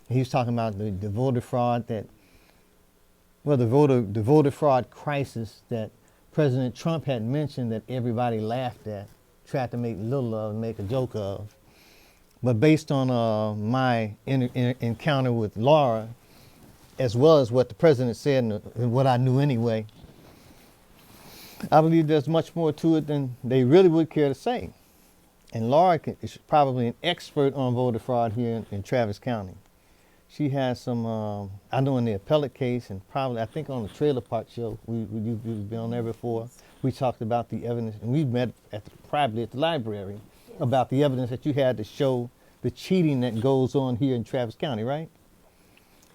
He was talking about the voter fraud the voter fraud crisis that President Trump had mentioned that everybody laughed at, tried to make little of, make a joke of. But based on my encounter with Laura, as well as what the president said and what I knew anyway, I believe there's much more to it than they really would care to say. And Laura is probably an expert on voter fraud here in Travis County. She has some, I know in the appellate case, and probably I think on the Trailer Park Show, you've been on there before. We talked about the evidence, and we met privately at the library about the evidence that you had to show the cheating that goes on here in Travis County, right?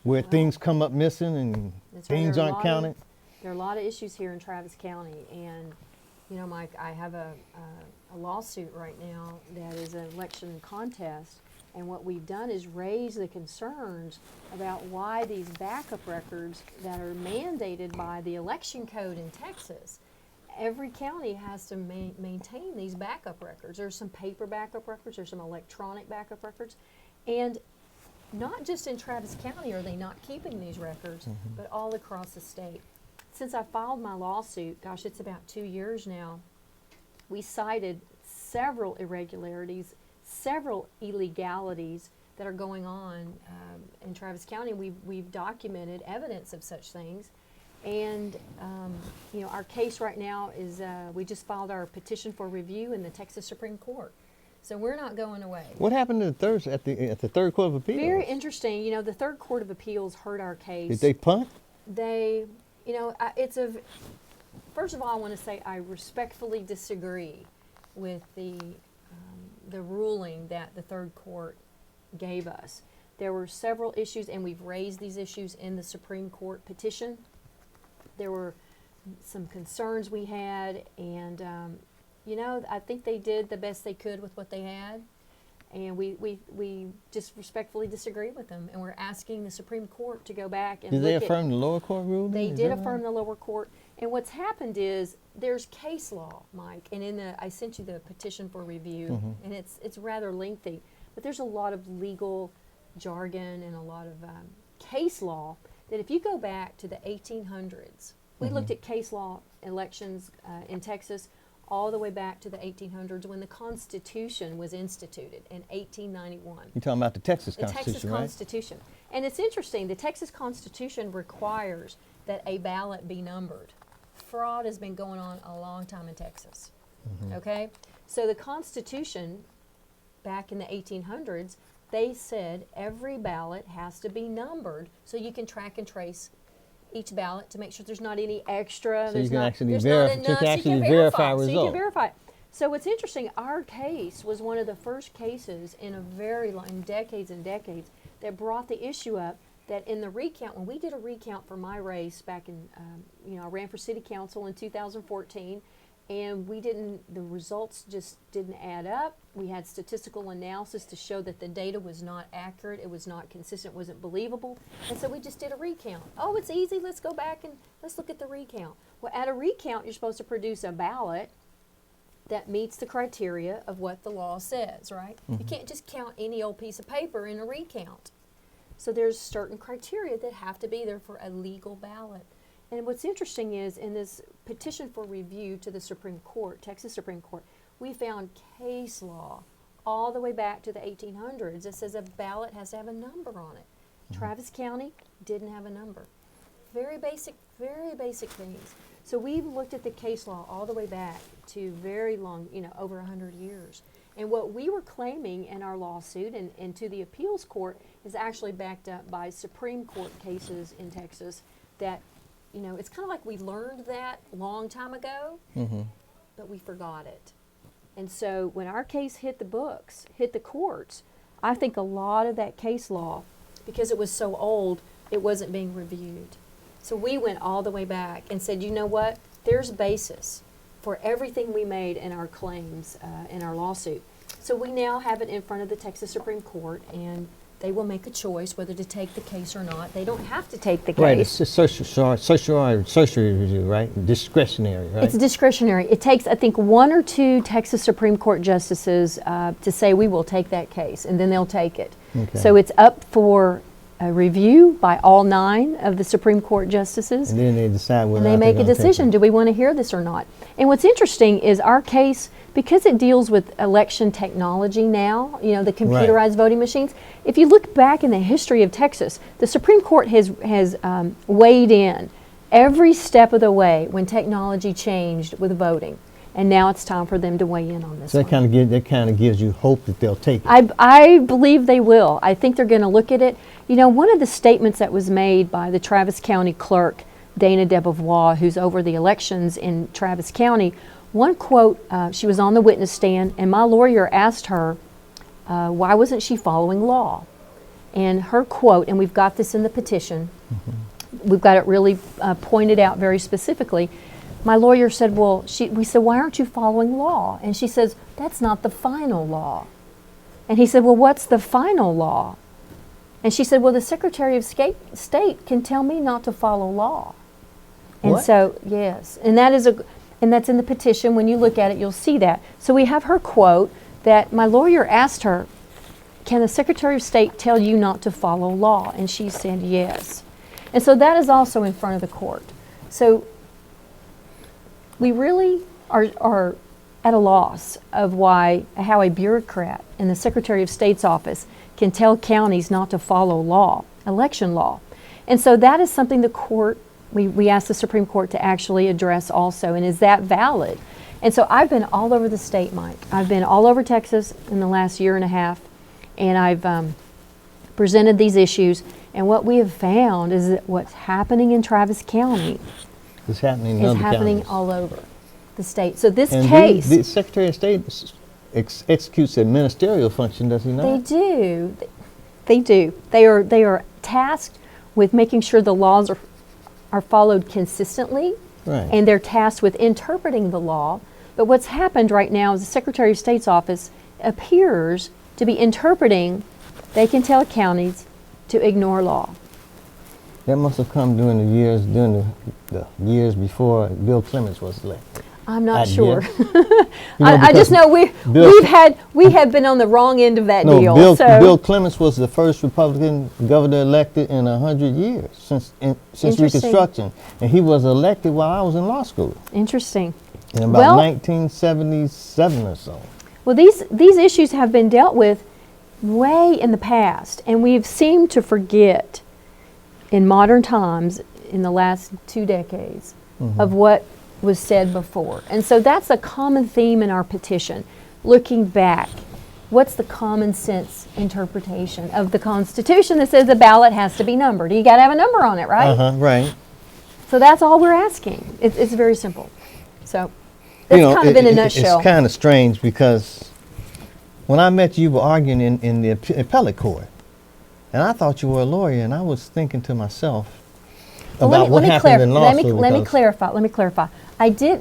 Where things come up missing and things aren't counted. There are a lot of issues here in Travis County, and you know, Mike, I have a lawsuit right now that is an election contest. And what we've done is raise the concerns about why these backup records that are mandated by the election code in Texas, every county has to maintain these backup records. There's some paper backup records, there's some electronic backup records. And not just in Travis County are they not keeping these records, but all across the state. Since I filed my lawsuit, gosh, it's about 2 years now, we cited several irregularities, several illegalities that are going on in Travis County. We've documented evidence of such things, and you know, our case right now is we just filed our petition for review in the Texas Supreme Court, so we're not going away. What happened to the third Court of Appeals? Very interesting. You know, the Third Court of Appeals heard our case. Did they punt? They, you know, first of all, I want to say I respectfully disagree with the ruling that the Third Court gave us. There were several issues, and we've raised these issues in the Supreme Court petition. There were some concerns we had, and you know, I think they did the best they could with what they had, and we just respectfully disagree with them, and we're asking the Supreme Court to go back and did they affirm the lower court ruling? They did affirm the lower court. And what's happened is there's case law, Mike, and I sent you the petition for review, and it's rather lengthy, but there's a lot of legal jargon and a lot of case law that if you go back to the 1800s, we looked at case law elections in Texas all the way back to the 1800s when the Constitution was instituted in 1891. You're talking about the Texas Constitution, The Texas Constitution. And it's interesting, the Texas Constitution requires that a ballot be numbered. Fraud has been going on a long time in Texas, okay? So the Constitution, back in the 1800s, they said every ballot has to be numbered so you can track and trace each ballot to make sure there's not any extra. So you can actually verify results. So you can verify it. So what's interesting, our case was one of the first cases in a very long, decades and decades, that brought the issue up that in the recount, when we did a recount for my race back in, you know, I ran for city council in 2014, and the results just didn't add up. We had statistical analysis to show that the data was not accurate, it was not consistent, wasn't believable, and so we just did a recount. Oh, it's easy, let's go back and let's look at the recount. Well, at a recount, you're supposed to produce a ballot that meets the criteria of what the law says, right? You can't just count any old piece of paper in a recount. So there's certain criteria that have to be there for a legal ballot. And what's interesting is in this petition for review to the Supreme Court, Texas Supreme Court, we found case law all the way back to the 1800s that says a ballot has to have a number on it. Travis County didn't have a number. Very basic things. So we've looked at the case law all the way back to very long, you know, over 100 years. And what we were claiming in our lawsuit and to the appeals court is actually backed up by Supreme Court cases in Texas that, you know, it's kind of like we learned that a long time ago, but we forgot it. And so when our case hit the books, hit the courts, I think a lot of that case law, because it was so old, it wasn't being reviewed. So we went all the way back and said, you know what, there's basis for everything we made in our claims in our lawsuit. So we now have it in front of the Texas Supreme Court, and they will make a choice whether to take the case or not. They don't have to take the case. Right, it's just certiorari review, right? Discretionary, right? It's discretionary. It takes, I think, 1 or 2 Texas Supreme Court justices to say we will take that case, and then they'll take it. Okay. So it's up for a review by all 9 of the Supreme Court justices. And then they decide whether and they make a decision, do we want to hear this or not? And what's interesting is our case, because it deals with election technology now, you know, the computerized voting machines, if you look back in the history of Texas, the Supreme Court has weighed in every step of the way when technology changed with voting. And now it's time for them to weigh in on this. So that kind of gives you hope that they'll take it. I believe they will. I think they're going to look at it. You know, one of the statements that was made by the Travis County clerk, Dana Debevois, who's over the elections in Travis County, one quote, she was on the witness stand, and my lawyer asked her, why wasn't she following law? And her quote, and we've got this in the petition, we've got it really pointed out very specifically. My lawyer said, well, we said, why aren't you following law? And she says, that's not the final law. And he said, well, what's the final law? And she said, well, the Secretary of State can tell me not to follow law. And What? so, yes, and that's in the petition. When you look at it, you'll see that. So we have her quote that my lawyer asked her, can the Secretary of State tell you not to follow law? And she said yes. And so that is also in front of the court. So we really are at a loss of how a bureaucrat in the Secretary of State's office can tell counties not to follow law, election law. And so that is something the court, we asked the Supreme Court to actually address also, and is that valid? And so I've been all over the state, Mike. I've been all over Texas in the last year and a half, and I've presented these issues, and what we have found is that what's happening in Travis County It's happening in is other happening counties. all over the state. So this And case, the Secretary of State executes a ministerial function, does he not? they do. They do. They are tasked with making sure the laws are followed consistently, Right. and they're tasked with interpreting the law. But what's happened right now is the Secretary of State's office appears to be interpreting. They can tell counties to ignore law. That must have come during the years before Bill Clements was elected. I'm not I sure. guess. You know, I just because know Bill- we have been on the wrong end of that No, deal. Bill Clements was the first Republican governor elected in 100 years since Interesting. Reconstruction, and he was elected while I was in law school Interesting. in about 1977 or so. Well, these issues have been dealt with way in the past, and we've seemed to forget in modern times, in the last 2 decades, of what was said before. And so that's a common theme in our petition. Looking back, what's the common sense interpretation of the Constitution that says the ballot has to be numbered? You got to have a number on it, right? Right. So that's all we're asking. It's very simple. So that's kind of in a nutshell. It's kind of strange because when I met you, you were arguing in the appellate court, and I thought you were a lawyer, and I was thinking to myself about what happened in law school. Let me clarify.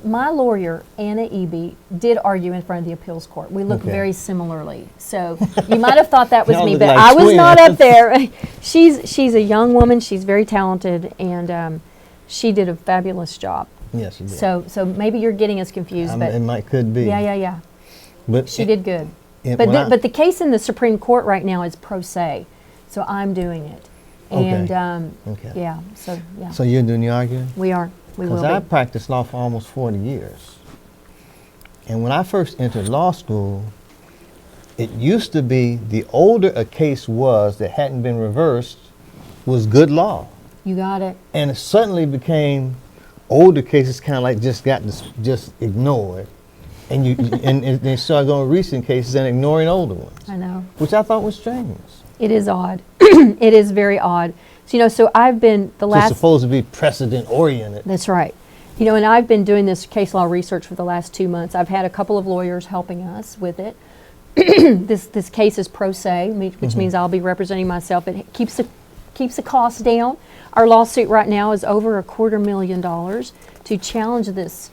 My lawyer, Anna Eby, did argue in front of the appeals court. We look Okay. very similarly. So you might have thought that was Y'all me, look but like I was not twins. up there. She's a young woman. She's very talented, and she did a fabulous job. Yes, you did. So maybe you're getting us confused, but it could be. yeah. But She did good. when But the case in the Supreme Court right now is pro se, so I'm doing it. Okay. And Okay. yeah, So you're doing the arguing? we will Because I be. practiced law for almost 40 years. And when I first entered law school, it used to be the older a case was that hadn't been reversed was good law. You got it. And it suddenly became older cases kind of like just ignored. And and they start going to recent cases and ignoring older ones. I know. Which I thought was strange. It is odd. It is very odd. So, so I've been It's supposed to be precedent oriented. That's right. And I've been doing this case law research for the last 2 months. I've had a couple of lawyers helping us with it. This case is pro se, which means I'll be representing myself. It keeps the cost down. Our lawsuit right now is over $250,000 to challenge this.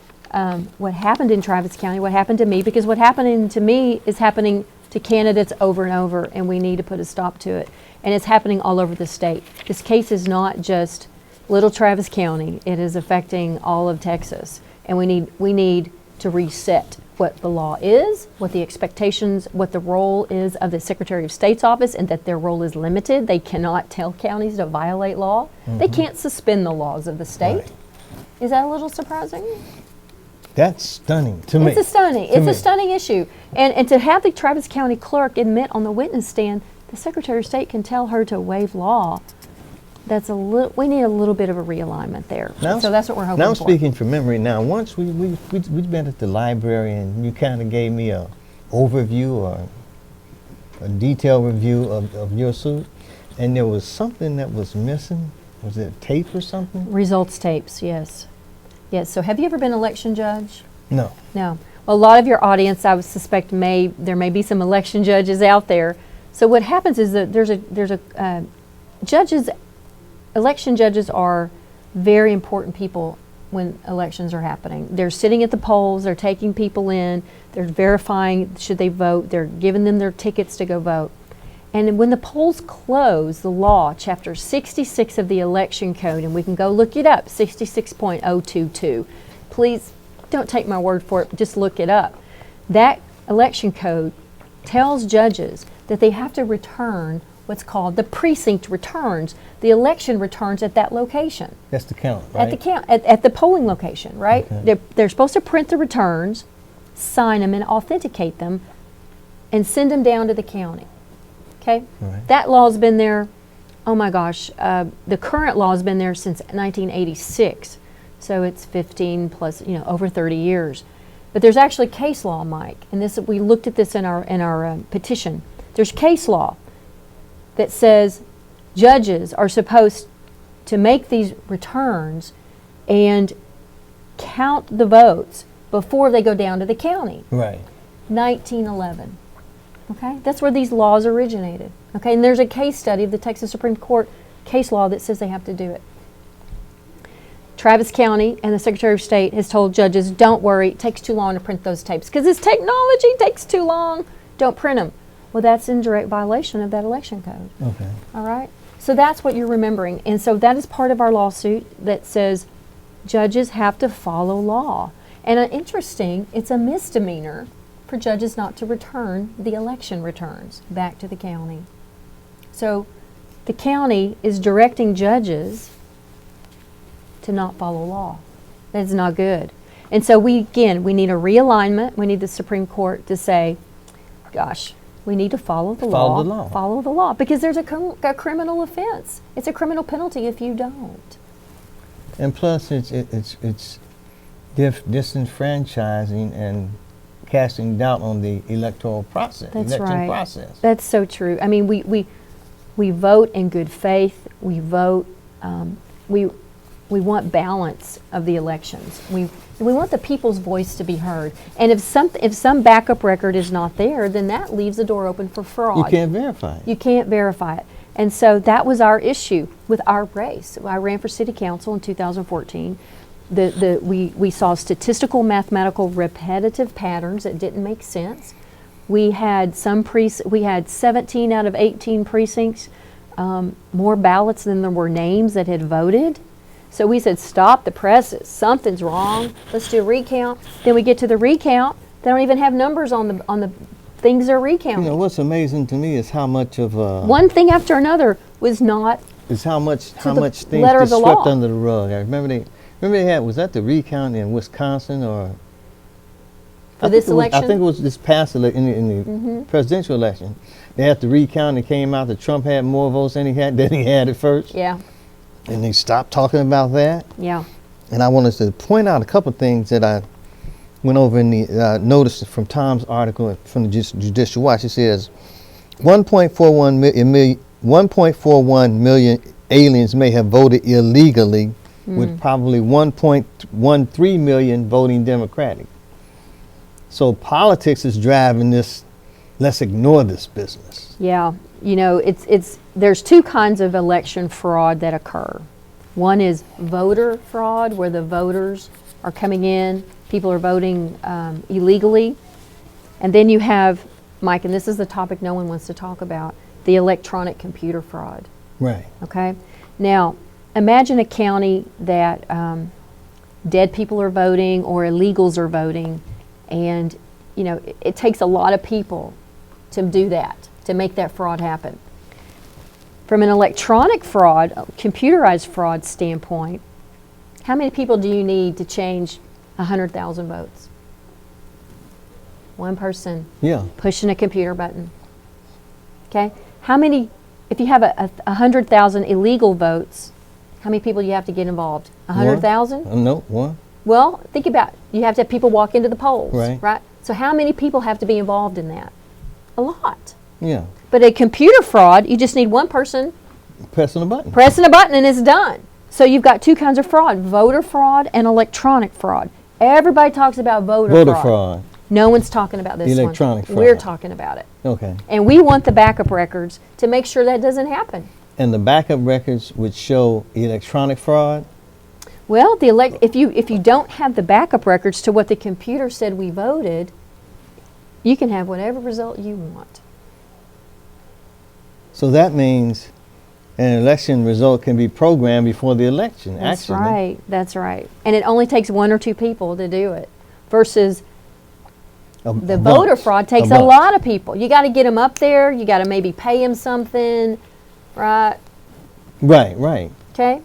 What happened in Travis County, what happened to me, because what happened to me is happening to candidates over and over, and we need to put a stop to it. And it's happening all over the state. This case is not just little Travis County. It is affecting all of Texas. And we need to reset what the law is, what the expectations, what the role is of the Secretary of State's office, and that their role is limited. They cannot tell counties to violate law. They can't suspend the laws of the state. Right. Is that a little surprising? That's stunning to me. It's a stunning issue. And to have the Travis County clerk admit on the witness stand, the Secretary of State can tell her to waive law. We need a little bit of a realignment there. So that's what we're hoping for. Now I'm speaking from memory now. Once we'd been at the library and you kind of gave me a overview or a detailed review of your suit, and there was something that was missing. Was it a tape or something? Results tapes, yes. Yes, so have you ever been election judge? No. No. Well, a lot of your audience, I would suspect, there may be some election judges out there. So what happens is that election judges are very important people when elections are happening. They're sitting at the polls, they're taking people in, they're verifying should they vote, they're giving them their tickets to go vote. And when the polls close, the law, chapter 66 of the election code, and we can go look it up, 66.022. Please don't take my word for it, just look it up. That election code tells judges that they have to return what's called the precinct returns, the election returns at that location. That's the count, right? At the polling location, right? Okay. They're supposed to print the returns, sign them and authenticate them, and send them down to the county. Okay? Right. That law's been there, oh my gosh, the current law has been there since 1986. So it's 15 plus, over 30 years. But there's actually case law, Mike, and we looked at this in our petition. There's case law that says judges are supposed to make these returns and count the votes before they go down to the county. Right. 1911. Okay, that's where these laws originated. Okay, and there's a case study of the Texas Supreme Court case law that says they have to do it. Travis County and the Secretary of State has told judges, don't worry, it takes too long to print those tapes because this technology takes too long. Don't print them. Well, that's in direct violation of that election code. Okay. All right? So that's what you're remembering. And so that is part of our lawsuit that says judges have to follow law. And interesting, it's a misdemeanor for judges not to return the election returns back to the county. So the county is directing judges to not follow law. That's not good. And so we need a realignment. We need the Supreme Court to say, gosh, we need to follow the law. Follow the law. Because there's a criminal offense. It's a criminal penalty if you don't. And plus, it's disenfranchising and casting doubt on the electoral process. That's election right. process. That's so true. I mean, we vote in good faith. We vote. We want balance of the elections. We want the people's voice to be heard. And if some backup record is not there, then that leaves the door open for fraud. You can't verify it. You can't verify it. And so that was our issue with our race. I ran for city council in 2014. We saw statistical, mathematical, repetitive patterns that didn't make sense. We had 17 out of 18 precincts, more ballots than there were names that had voted. So we said, stop the presses. Something's wrong. Let's do a recount. Then we get to the recount. They don't even have numbers on the things they're recounting. What's amazing to me is how much of one thing after another was not. Is how much things letter of get the swept law. under the rug. I remember they had, was that the recount in Wisconsin or? For this election? I think it was this past in the presidential election. They had the recount and it came out that Trump had more votes than he had at first. Yeah. And they stopped talking about that. Yeah. And I wanted to point out a couple things that went over in the notice from Tom's article from the Judicial Watch. It says 1.41 million aliens may have voted illegally, with probably 1.13 million voting Democratic. So politics is driving this. Let's ignore this business. Yeah, you know, there's two kinds of election fraud that occur. One is voter fraud, where the voters are coming in, people are voting illegally. And then you have, Mike, and this is the topic no one wants to talk about, the electronic computer fraud. Right. Okay? Now, imagine a county that dead people are voting or illegals are voting, and, you know, it takes a lot of people to do that, to make that fraud happen. From an electronic fraud, computerized fraud standpoint, how many people do you need to change 100,000 votes? One person pushing a computer button. Okay? How many, if you have 100,000 illegal votes, how many people do you have to get involved? 100,000? No, one. Well, think about it. You have to have people walk into the polls, right? So how many people have to be involved in that? A lot. Yeah. But a computer fraud, you just need one person pressing a button. Pressing a button and it's done. So you've got two kinds of fraud, voter fraud and electronic fraud. Everybody talks about voter fraud. No one's talking about this electronic fraud. We're talking about it. Okay. And we want the backup records to make sure that doesn't happen. And the backup records would show electronic fraud? Well, if you don't have the backup records to what the computer said we voted, you can have whatever result you want. So that means an election result can be programmed before the election, That's right. That's right. And it only takes one or two people to do it versus the voter fraud takes a lot of people. You got to get them up there. You got to maybe pay them something, right? Right. Okay.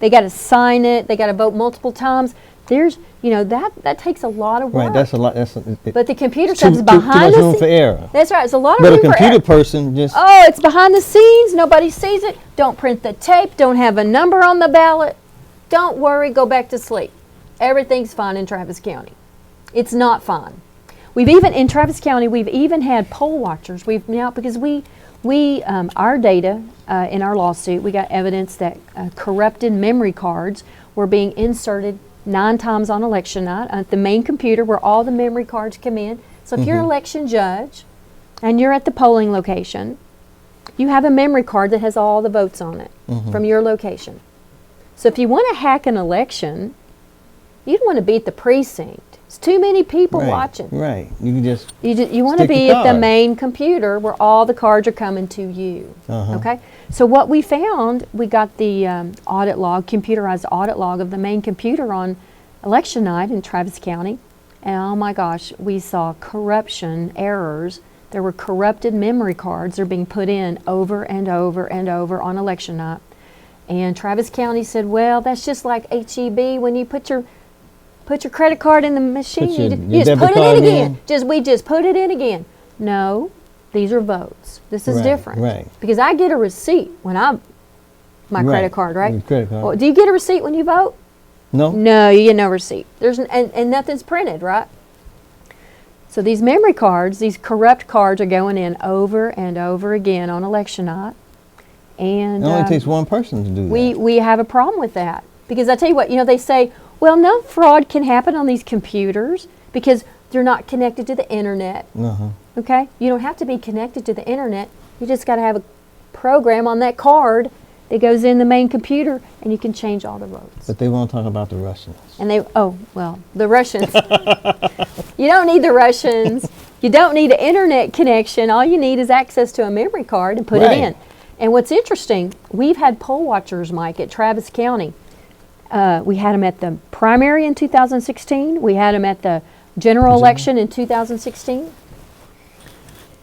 They got to sign it. They got to vote multiple times. There's, that takes a lot of work. Right, that's a lot. But the computer stuff is behind too much room for error. That's right. It's a lot of room for error. But a computer person just... Oh, it's behind the scenes. Nobody sees it. Don't print the tape. Don't have a number on the ballot. Don't worry. Go back to sleep. Everything's fine in Travis County. It's not fine. In Travis County, we've even had poll watchers. Because our data in our lawsuit, we got evidence that corrupted memory cards were being inserted 9 times on election night at the main computer where all the memory cards come in. So if you're an election judge and you're at the polling location, you have a memory card that has all the votes on it from your location. So if you want to hack an election, you don't want to be at the precinct. It's too many people watching. Right. You can just you want to be at the main computer where all the cards are coming to you. Okay? So what we found, we got the audit log, computerized audit log of the main computer on election night in Travis County. And oh my gosh, we saw corruption errors. There were corrupted memory cards. They're being put in over and over and over on election night. And Travis County said, well, that's just like HEB when you put your credit card in the machine. You just put it in again. We just put it in again. No, these are votes. This is different. Right. Because I get a receipt when my credit card, right? Credit card. Well, do you get a receipt when you vote? No. No, you get no receipt. And nothing's printed, right? So these memory cards, these corrupt cards are going in over and over again on election night. And it only takes one person to do that. We have a problem with that. Because I tell you what, they say, well, no fraud can happen on these computers because they're not connected to the internet. Okay? You don't have to be connected to the internet. You just got to have a program on that card that goes in the main computer and you can change all the votes. But they won't talk about the Russians. And the Russians. You don't need the Russians. You don't need an internet connection. All you need is access to a memory card and put it in. And what's interesting, we've had poll watchers, Mike, at Travis County. We had them at the primary in 2016. We had them at the general election in 2016.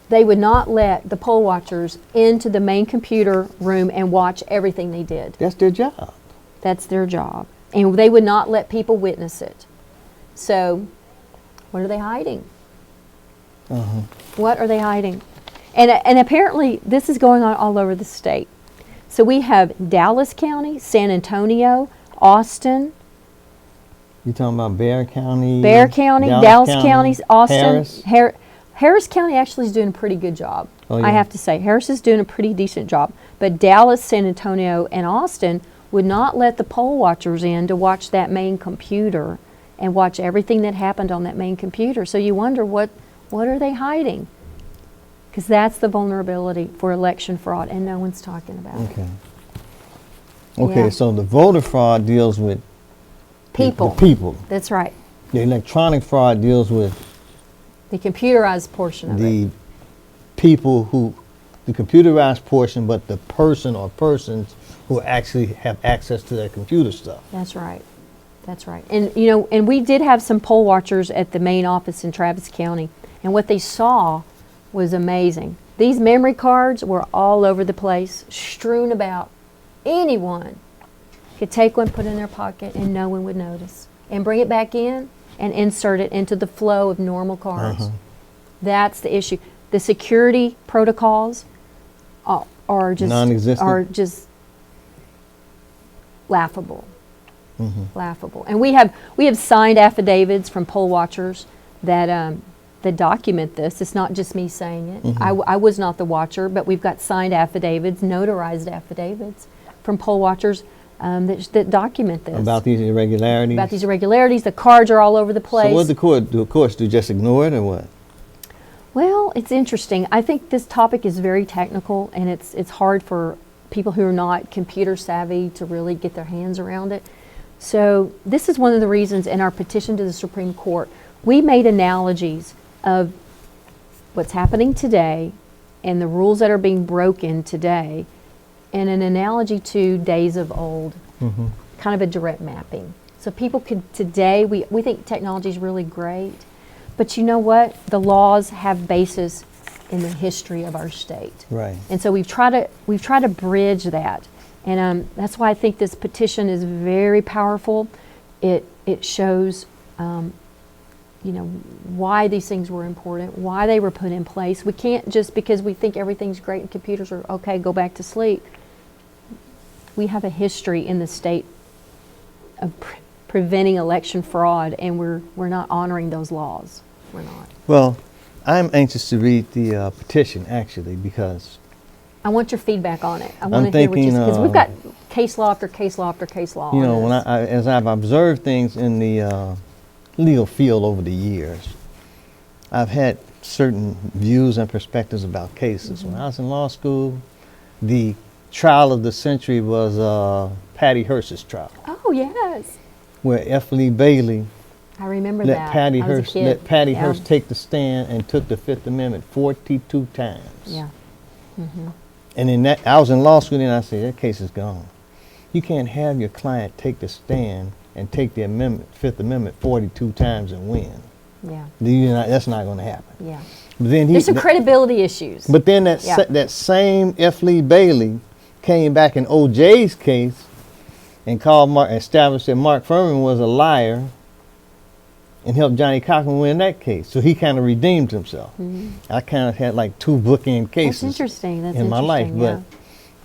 They would not let the poll watchers into the main computer room and watch everything they did. That's their job. That's their job. And they would not let people witness it. So, what are they hiding? What are they hiding? And apparently, this is going on all over the state. So we have Dallas County, San Antonio, Austin, You talking about Bexar County? Bexar County, Dallas County, Austin. Harris County actually is doing a pretty good job. Oh, yeah. I have to say. Harris is doing a pretty decent job. But Dallas, San Antonio, and Austin would not let the poll watchers in to watch that main computer and watch everything that happened on that main computer. So you wonder, what are they hiding? Because that's the vulnerability for election fraud, and no one's talking about it. Okay. Okay, Yeah. so the voter fraud deals with People. the people. That's right. The electronic fraud deals with The computerized portion of it. the people who, the computerized portion, but the person or persons who actually have access to their computer stuff. That's right. That's right. And you know, and we did have some poll watchers at the main office in Travis County, and what they saw was amazing. These memory cards were all over the place, strewn about. Anyone could take one, put it in their pocket, and no one would notice. And bring it back in and insert it into the flow of normal cards. Uh-huh. That's the issue. The security protocols are just Non-existent? are just laughable. Mm-hmm. Laughable. And we have signed affidavits from poll watchers that that document this. It's not just me saying it. Mm-hmm. I was not the watcher, but we've got signed affidavits, notarized affidavits from poll watchers that document this. About these irregularities? About these irregularities. The cards are all over the place. So what the court do? Of course, do just ignore it or what? Well, it's interesting. I think this topic is very technical, and it's hard for people who are not computer savvy to really get their hands around it. So this is one of the reasons in our petition to the Supreme Court, we made analogies of what's happening today and the rules that are being broken today, and an analogy to days of old, kind of a direct mapping. So people could today, we think technology is really great, but you know what? The laws have basis in the history of our state. Right. And so we've tried to bridge that. And that's why I think this petition is very powerful. It shows you know, why these things were important, why they were put in place. We can't just because we think everything's great and computers are okay, go back to sleep. We have a history in the state of preventing election fraud, and we're not honoring those laws. We're not. Well, I'm anxious to read the petition actually because I want your feedback on it. I want to hear what you thinking, say, because we've got case law after case law after case law. you on know, when this. as I've observed things in the legal field over the years, I've had certain views and perspectives about cases. When I was in law school, the trial of the century was Patty Hearst's trial, Oh yes, where F. Lee Bailey I remember let that. Patty I was a Hearst kid. Yeah. Hearst take the stand and took the Fifth Amendment 42 times. Yeah. And in that, I was in law school, and I said, that case is gone. You can't have your client take the stand and take the Fifth Amendment 42 times and win. Yeah. That's not going to happen. Yeah. But then There's some credibility issues. But then that Yeah. that same F. Lee Bailey came back in O.J.'s case and established that Mark Furman was a liar and helped Johnny Cochran win that case. So he kind of redeemed himself. I kind of had like two bookend cases That's interesting. That's in my life, interesting,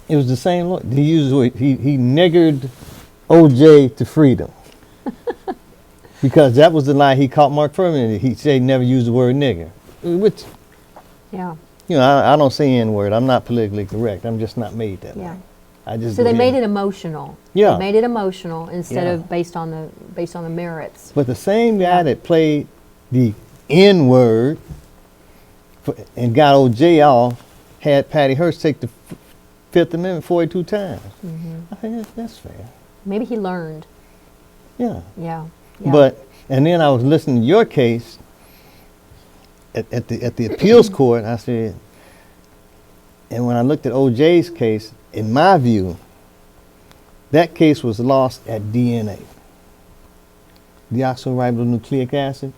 but it was the same law. He used the word, he niggered O.J. to freedom. Because that was the lie he caught Mark Furman in. He said he never used the word nigger. Which, yeah. you know, I don't say N-word. I'm not politically correct. I'm just not made that Yeah. way. I just So they go made ahead. it emotional. Yeah. They made it emotional instead Yeah. of based on the merits. But the same guy Yeah. that played the N-word and got O.J. off had Patty Hearst take the Fifth Amendment 42 times. I think that's fair. Maybe he learned. Yeah. Yeah. Yeah. But, and then I was listening to your case at the appeals court, I said, and when I looked at O.J.'s case, in my view, that case was lost at DNA. Deoxyribonucleic acid.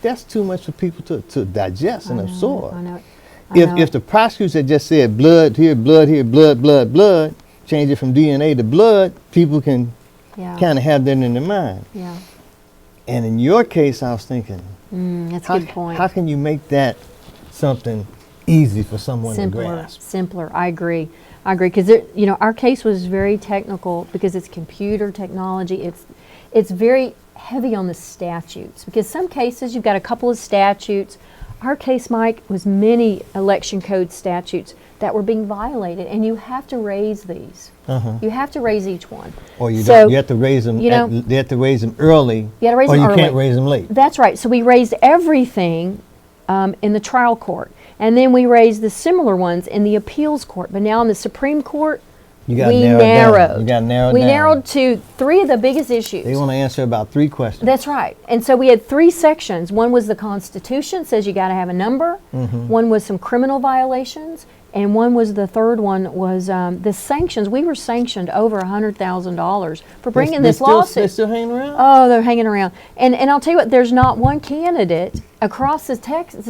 That's too much for people to digest and absorb. I know. If the prosecutors had just said blood here, blood here, blood, blood, blood, change it from DNA to blood, people can Yeah. kind of have that in their mind. Yeah. And in your case, I was thinking, That's a good point. how can you make that something easy for someone to Simpler, grasp. simpler. I agree. Because our case was very technical because it's computer technology. It's very heavy on the statutes because some cases you've got a couple of statutes. Our case, Mike, was many election code statutes that were being violated, and you have to raise these. You have to raise each one. Or you So, don't. You have to raise them. you know, You have to raise them early. You gotta raise or them you early. can't raise them late. That's right. So we raised everything in the trial court, and then we raised the similar ones in the appeals court. But now in the Supreme Court, You got we to narrow it down. narrowed. You got to narrow it We down. narrowed to 3 of the biggest issues. They want to answer about 3 questions. That's right. And so we had 3 sections. One was the Constitution, says you got to have a number. One was some criminal violations, and one was the third one was the sanctions. We were sanctioned over $100,000 for bringing this lawsuit. They're still hanging around? Oh, they're hanging around. And I'll tell you what, there's not one candidate across the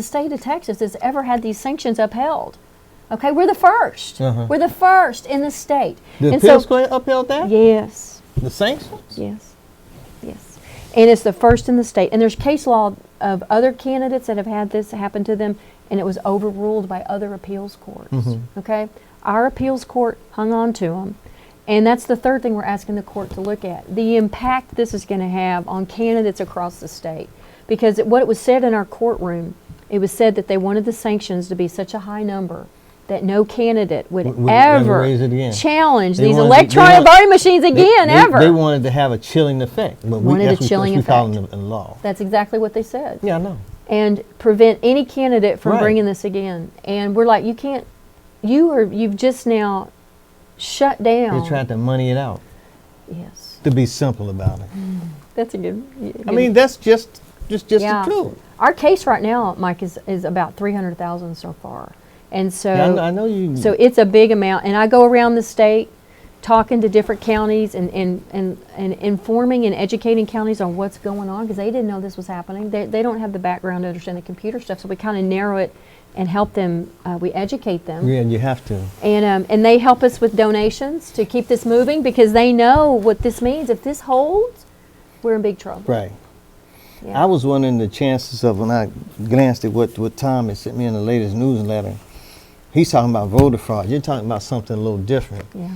state of Texas that's ever had these sanctions upheld. Okay, we're the first. We're the first in the state. The And appeals court upheld that? Yes. The sanctions? Yes, yes. And it's the first in the state. And there's case law of other candidates that have had this happen to them, and it was overruled by other appeals courts. Okay? Our appeals court hung on to them. And that's the third thing we're asking the court to look at. The impact this is going to have on candidates across the state. Because what it was said in our courtroom, it was said that they wanted the sanctions to be such a high number that no candidate would ever raise it again. challenge They these wanted- electronic voting machines again, ever. They wanted to have a chilling effect. But Wanted that's a chilling we call effect. it in law. That's exactly what they said. Yeah, I know. And prevent any candidate from Right. bringing this again. And we're like, you can't, you've just now shut down. They're trying to money it out. Yes. To be simple about it. That's a good. I mean, that's just Yeah. the truth. Our case right now, Mike, is about 300,000 so far. And so, Yeah, I know you. so it's a big amount. And I go around the state talking to different counties and informing and educating counties on what's going on because they didn't know this was happening. They don't have the background to understand the computer stuff, so we kind of narrow it and help them. We educate them. Yeah, you have to. And they help us with donations to keep this moving because they know what this means. If this holds, we're in big trouble. Right. Yeah. I was wondering the chances of when I glanced at what Tom had sent me in the latest newsletter. He's talking about voter fraud. You're talking about something a little different. Yeah.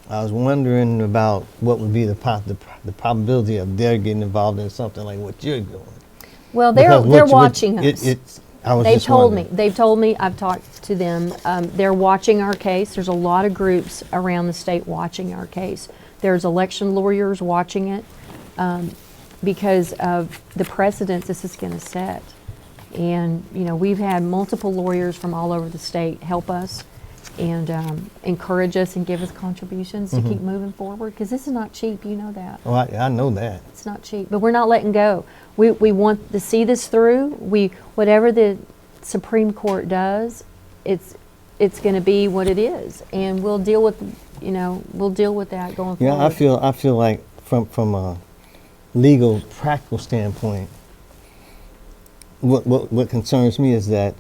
I was wondering about what would be the probability of their getting involved in something like what you're doing. Well, Because they're what- watching us. I was They've just told me. wondering. They've told me. I've talked to them. They're watching our case. There's a lot of groups around the state watching our case. There's election lawyers watching it because of the precedents this is going to set. And we've had multiple lawyers from all over the state help us and encourage us and give us contributions to keep moving forward because this is not cheap. You know that. Oh, I know that. It's not cheap, but we're not letting go. We want to see this through. Whatever the Supreme Court does, it's going to be what it is, and we'll deal with that going forward. Yeah, I feel like from a legal, practical standpoint, what concerns me is that,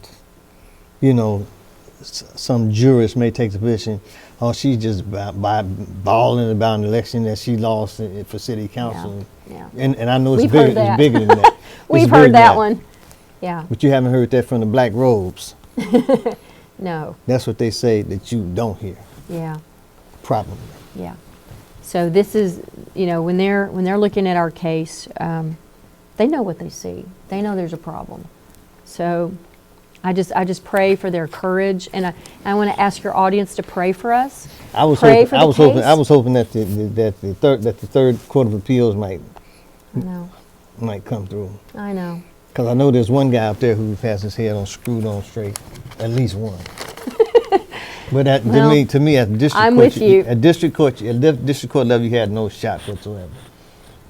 some jurists may take the position, oh, she's just bawling about an election that she lost for city council. Yeah. And I know We've heard it's that. bigger than that. We've It's bigger heard than that one. Yeah. But you haven't heard that from the black robes. No. That's what they say that you don't hear, Yeah. probably. Yeah. So this is, when they're looking at our case, they know what they see. They know there's a problem. So I just pray for their courage, and I want to ask your audience to pray for us. I was Pray hoping, for I the was hoping, case. I was hoping that the third court of appeals might come through. I know. Because I know there's one guy up there who has his head screwed on straight, at least one. But Well, to me, at district I'm court, with you. At district court level, you had no shot whatsoever.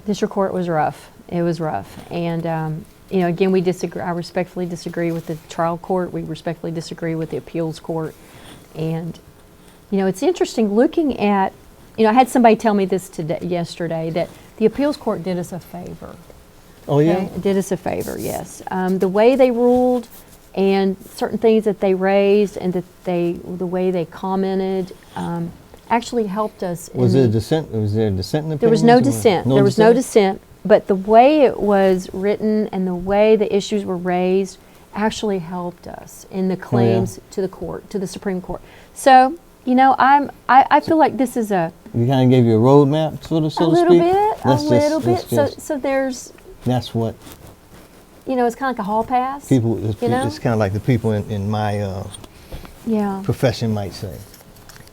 District court was rough. It was rough, and again, we disagree. I respectfully disagree with the trial court. We respectfully disagree with the appeals court, and it's interesting looking at. I had somebody tell me this yesterday that the appeals court did us a favor. Oh yeah. Okay? It did us a favor, yes. The way they ruled and certain things that they raised and the way they commented actually helped us. Was there a dissent? Was there a dissent in the There was no opinions or dissent. There was no dissent, but the way it was written and the way the issues were raised actually helped us in the claims to the court, to the Supreme Court. So, you know, I feel like this is a We kind of gave you a roadmap, so to speak. a little bit. So there's, That's what you know, it's kind of like a hall pass. people. you know? It's kind of like the people in my Yeah. profession might say.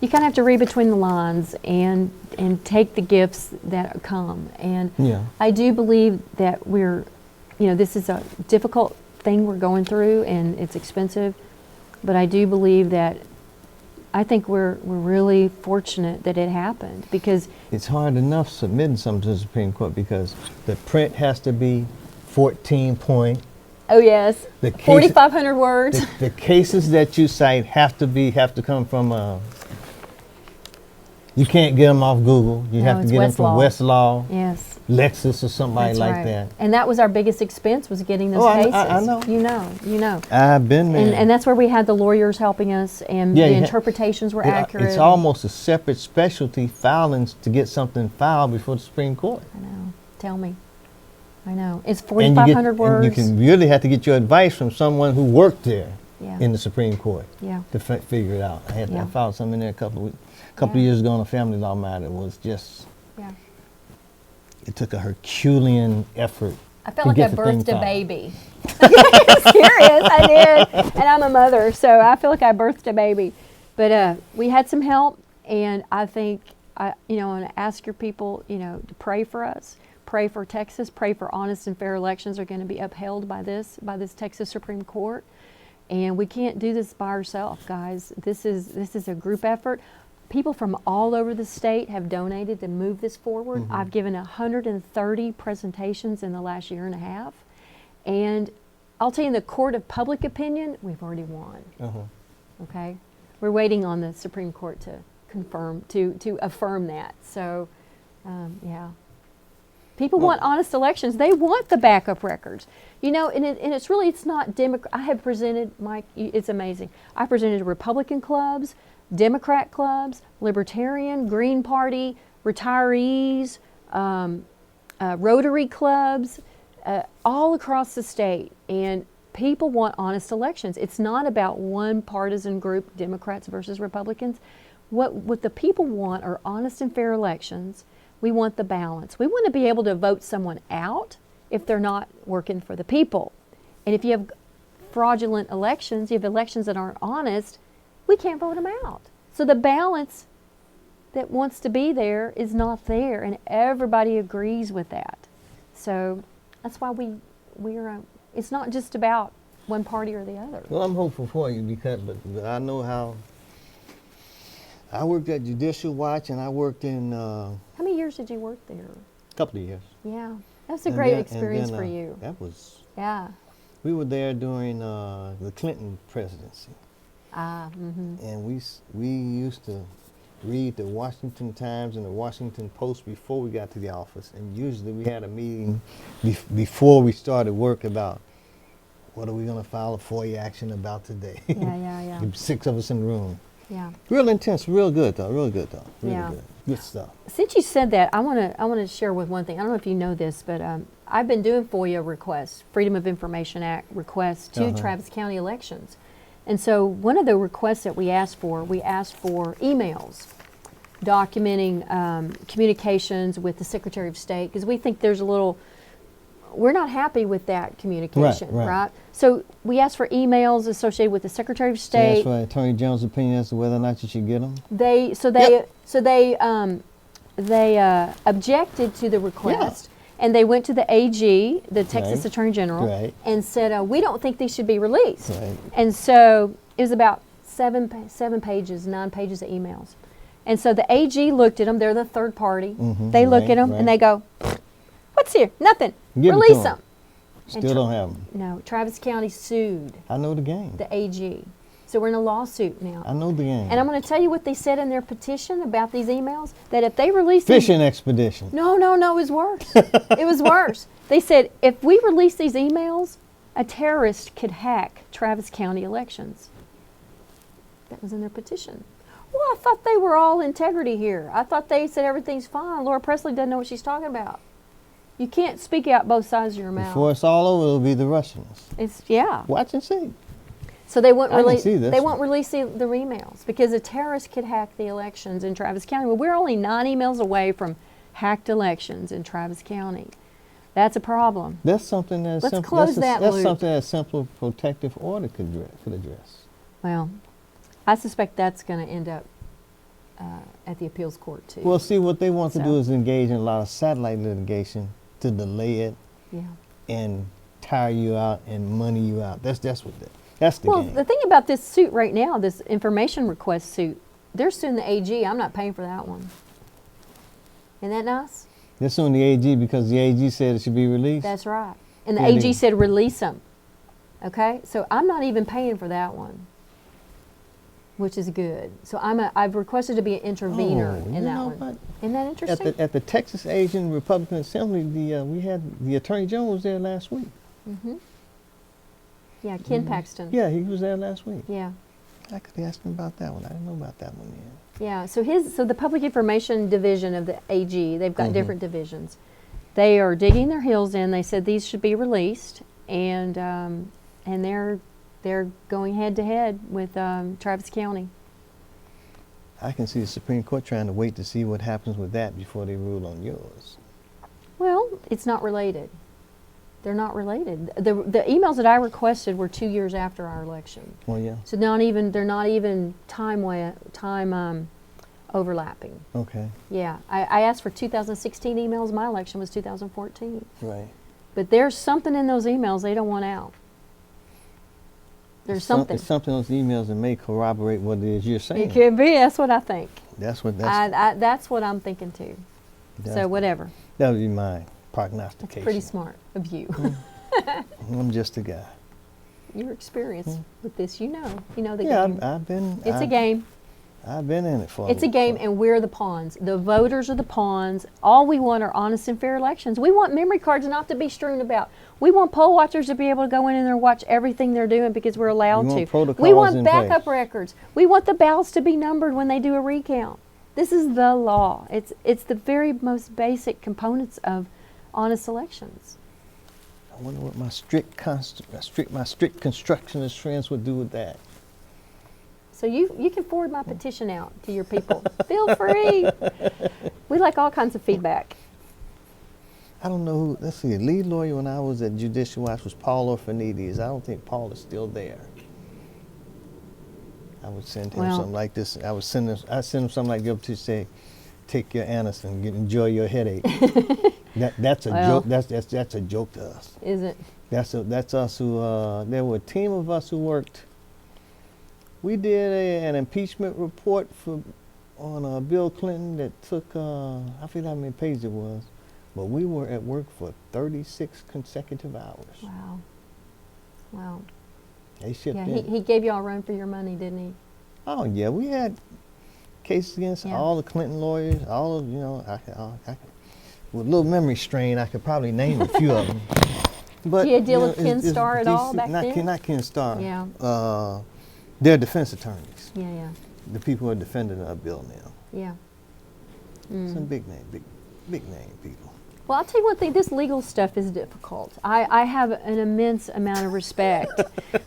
You kind of have to read between the lines and take the gifts that come. And Yeah. I do believe that we're, you know, this is a difficult thing we're going through, and it's expensive. But I do believe that I think we're really fortunate that it happened, because It's hard enough submitting something to the Supreme Court because the print has to be 14 point. oh yes, The case- 4,500 words. The cases that you cite have to come from. You can't get them off Google. You No, have to it's get them from Westlaw, Yes. Lexus, or somebody That's like right. that. And that was our biggest expense, was getting those Oh, I- cases. I know. You know. I've been there. And that's where we had the lawyers helping us, and Yeah, the you ha- interpretations were accurate. It's almost a separate specialty filings to get something filed before the Supreme Court. I know. Tell me. I know. It's And you 4,500 words. And you can really have to get your advice from someone who worked there Yeah. in the Supreme Court Yeah. to figure it out. I Yeah. filed something in there a couple Yeah. of years ago on a family law matter. It was just, Yeah. it took a Herculean effort. I felt to like get I the thing birthed a filed. baby. Serious, I did. And I'm a mother, so I feel like I birthed a baby. But we had some help, and I think, I want to ask your people, to pray for us. Pray for Texas. Pray for honest and fair elections are going to be upheld by this Texas Supreme Court. And we can't do this by ourselves, guys. This is a group effort. People from all over the state have donated to move this forward. Mm-hmm. I've given 130 presentations in the last year and a half. And I'll tell you, in the court of public opinion, we've already won. Uh-huh. Okay? We're waiting on the Supreme Court to confirm, to affirm that. So, yeah. People want honest elections. They want the backup records. And it's not Democrat. I have presented, Mike, it's amazing. I presented to Republican clubs, Democrat clubs, Libertarian, Green Party, retirees, Rotary clubs, all across the state. And people want honest elections. It's not about one partisan group, Democrats versus Republicans. What the people want are honest and fair elections. We want the balance. We want to be able to vote someone out if they're not working for the people. And if you have fraudulent elections, you have elections that aren't honest, we can't vote them out. So the balance that wants to be there is not there, and everybody agrees with that. So that's why we're it's not just about one party or the other. Well, I'm hopeful for you but I know how. I worked at Judicial Watch, and I worked in How many years did you work there? a couple of years. Yeah, that's a And great then- experience and for then, you. That was. Yeah. We were there during the Clinton presidency, and we used to read the Washington Times and the Washington Post before we got to the office, and usually we had a meeting before we started work about what are we going to file a FOIA action about today. Yeah. The 6 of us in the room. Yeah. Real intense, real good though. Really Yeah. good stuff. Since you said that, I want to share with one thing. I don't know if you know this, but I've been doing FOIA requests, Freedom of Information Act requests to Travis County elections. And so one of the requests that we asked for emails documenting communications with the Secretary of State, because we think we're not happy with that communication, Right. So we asked for emails associated with the Secretary of State. That's right. Attorney General's opinion as to whether or not you should get them. They objected to the request, and they went to the AG, the Texas Right. Attorney General, Right. and said, we don't think these should be released. Right. And so it was about 9 pages of emails. And so the AG looked at them. They're the third party. They look right, at them right. and they go, "What's here? Nothing. Give it to Release 'em." them." Still don't have them. No, Travis County sued I know the game. the AG. So we're in a lawsuit now. I know the game. And I'm going to tell you what they said in their petition about these emails, that if they release these... Fishing expedition. No, it was worse. It was worse. They said, if we release these emails, a terrorist could hack Travis County elections. That was in their petition. Well, I thought they were all integrity here. I thought they said everything's fine. Laura Pressley doesn't know what she's talking about. You can't speak out both sides of your mouth. Before it's all over, it'll be the Russians. It's yeah. Watch and see. So they won't I can release. see this They one. won't release the emails because a terrorist could hack the elections in Travis County. Well, we're only 9 emails away from hacked elections in Travis County. That's a problem. That's something that's Let's simple. close that That's loop. something that simple protective order could address. Well, I suspect that's going to end up at the appeals court too. Well, see, what they want to So- do is engage in a lot of satellite litigation to delay it yeah. and tire you out and money you out. That's the Well, game. the thing about this suit right now, this information request suit, they're suing the AG. I'm not paying for that one. Isn't that nice? They're suing the AG because the AG said it should be released. That's right. And the Yeah, AG they- said release them. Okay? So I'm not even paying for that one, which is good. So I've requested to be an intervener Oh, in you that know one. what? Isn't that interesting? At the Texas Asian Republican Assembly, we had the Attorney General was there last week. Mm-hmm. Yeah, Ken Paxton. Yeah, he was there last week. Yeah. I could ask him about that one. I didn't know about that one yet. Yeah, so the Public Information Division of the AG, they've got Mhm. different divisions. They are digging their heels in. They said these should be released, and they're going head to head with Travis County. I can see the Supreme Court trying to wait to see what happens with that before they rule on yours. Well, it's not related. They're not related. The emails that I requested were 2 years after our election, Well, yeah. so they're not even time overlapping. Okay. Yeah, I asked for 2016 emails. My election was 2014. Right. But there's something in those emails they don't want out. There's something. It's something in those emails that may corroborate what it is you're saying. It could be. That's what I think. That's what That's what I'm thinking too. So whatever. That would be my That's prognostication. pretty smart of you. I'm just a guy. Your experience with this, you know the Yeah, game. I've been. It's a game. I've been in it for. It's a game, and we're the pawns. The voters are the pawns. All we want are honest and fair elections. We want memory cards not to be strewn about. We want poll watchers to be able to go in and watch everything they're doing because we're allowed We want to. protocols We want in backup place. records. We want the ballots to be numbered when they do a recount. This is the law. It's the very most basic components of honest elections. I wonder what my strict constructionist friends would do with that. So you can forward my petition out to your people. Feel free. We like all kinds of feedback. I don't know who. Let's see. The lead lawyer when I was at Judicial Watch was Paul Orphanides. I don't think Paul is still there. I would send him Well- something like this. I send him something like this to say, "Take your Anacin, enjoy your headache." That's a Well- joke. That's a joke to us. Is it? That's us who. There were a team of us who worked. We did an impeachment report on Bill Clinton that took I forget how many pages it was, but we were at work for 36 consecutive hours. Wow. Wow. They shipped Yeah, in. he gave y'all a run for your money, didn't he? Oh yeah, we had cases against Yeah. all the Clinton lawyers. All of with a little memory strain, I could probably name a few of them. But Did you deal with it's- Ken it's Starr at all DC back then? Not Ken Starr. Yeah. They're defense attorneys. Yeah. The people who are defending Bill now. Yeah. Some big name people. Well, I'll tell you one thing. This legal stuff is difficult. I have an immense amount of respect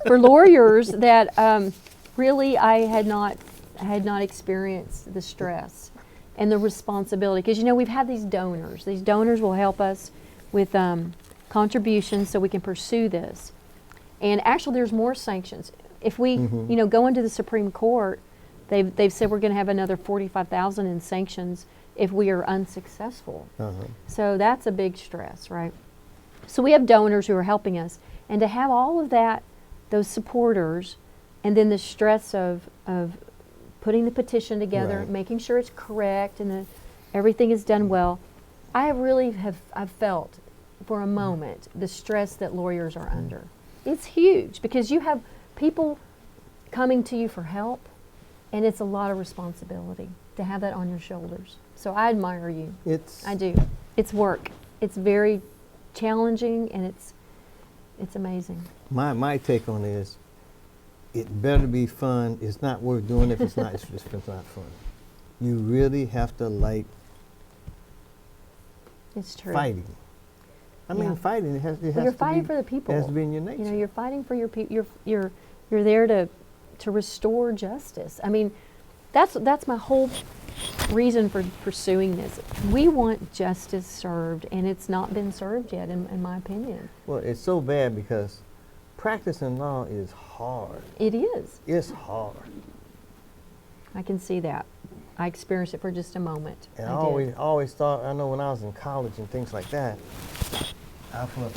for lawyers that really I had not experienced the stress and the responsibility. Because we've had these donors. These donors will help us with contributions so we can pursue this. And actually, there's more sanctions. If we, go into the Supreme Court, they've said we're going to have another $45,000 in sanctions if we are unsuccessful. So that's a big stress, right? So we have donors who are helping us, and to have all of that, those supporters, and then the stress of putting the petition together, Right. making sure it's correct, and that everything is done well. I've felt for a moment the stress that lawyers are under. It's huge because you have people coming to you for help, and it's a lot of responsibility to have that on your shoulders. So I admire you. I do. It's work. It's very challenging, and it's amazing. My take on it is, it better be fun. It's not worth doing if it's not. If it's not fun. You really have to like It's true. fighting. I mean, Yeah. fighting, it has Well, you're to fighting be, for the people. It has to be in your nature. You know, you're fighting for your people. You're there to restore justice. I mean, that's my whole reason for pursuing this. We want justice served, and it's not been served yet, in my opinion. Well, it's so bad because practicing law is hard. It is. It's hard. I can see that. I experienced it for just a moment. And I I did. always thought, I know when I was in college and things like that, for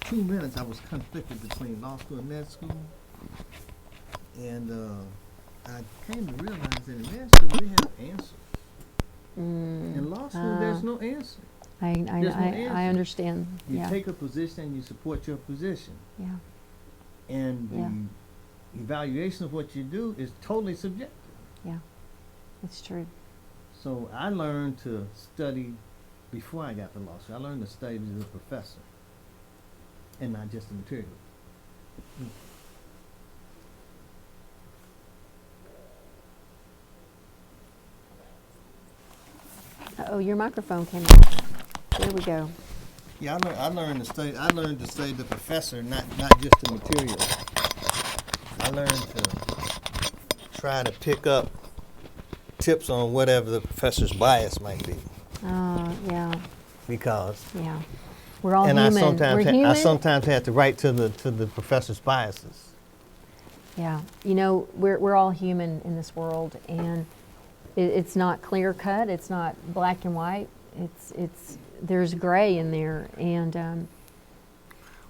2 minutes I was conflicted between law school and med school. And I came to realize that in med school we have answers. In law school there's no answer. I There's no answer. understand. You Yeah. take a position and you support your position. Yeah. And Yeah. the evaluation of what you do is totally subjective. Yeah. It's true. So I learned to study before I got to law school. I learned to study as a professor and not just the material. Oh, your microphone came out. There we go. Yeah, I learned to study. I learned to study the professor, not just the material. I learned to try to pick up tips on whatever the professor's bias might be, Yeah. because Yeah. We're all and human. We're human. I sometimes had to write to the professor's biases. Yeah. You know, we're all human in this world, and it's not clear cut. It's not black and white. It's there's gray in there, and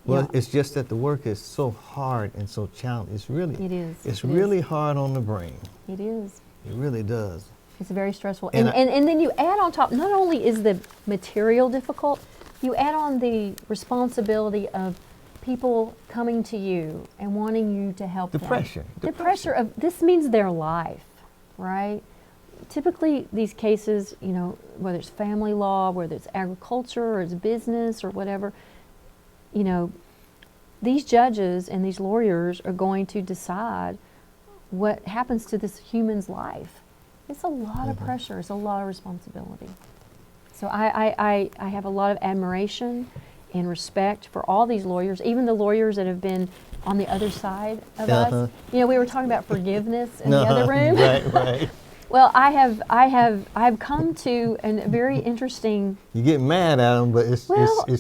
Well, yeah. it's just that the work is so hard and so challenging. It's really It is. It's It is. really hard on the brain. It is. It really does. It's very stressful. And And then you add on top, not only is the material difficult, you add on the responsibility of people coming to you and wanting you to help The them. pressure. The pressure of, this means their life, right? Typically these cases, you know, whether it's family law, whether it's agriculture or it's business or whatever, you know, these judges and these lawyers are going to decide what happens to this human's life. It's a lot of pressure. It's a lot of responsibility. So I have a lot of admiration and respect for all these lawyers, even the lawyers that have been on the other side of us. You know, we were talking about forgiveness in the other room. Right, right. Well, I've come to a very interesting. You get mad at them, but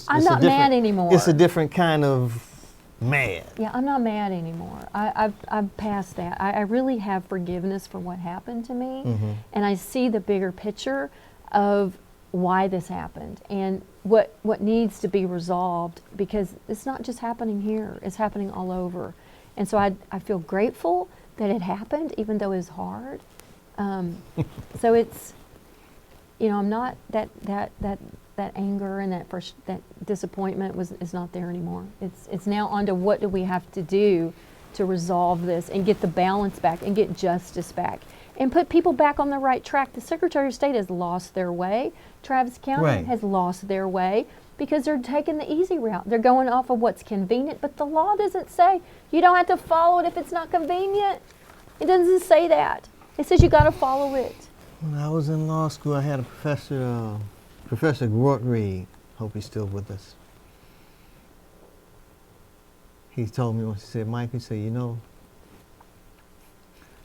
I'm not mad anymore. It's a different kind of mad. Yeah, I'm not mad anymore. I've passed that. I really have forgiveness for what happened to me, and I see the bigger picture of why this happened and what needs to be resolved, because it's not just happening here, it's happening all over. And so I feel grateful that it happened, even though it was hard. So it's, you know, I'm not that anger and that disappointment is not there anymore. It's now onto what do we have to do to resolve this and get the balance back and get justice back and put people back on the right track. The Secretary of State has lost their way. Travis County has lost their way because they're taking the easy route. They're going off of what's convenient, but the law doesn't say you don't have to follow it if it's not convenient. It doesn't say that. It says you got to follow it. When I was in law school, I had a professor, Professor Reed. Hope he's still with us. He told me once, he said, Mike, he said, you know,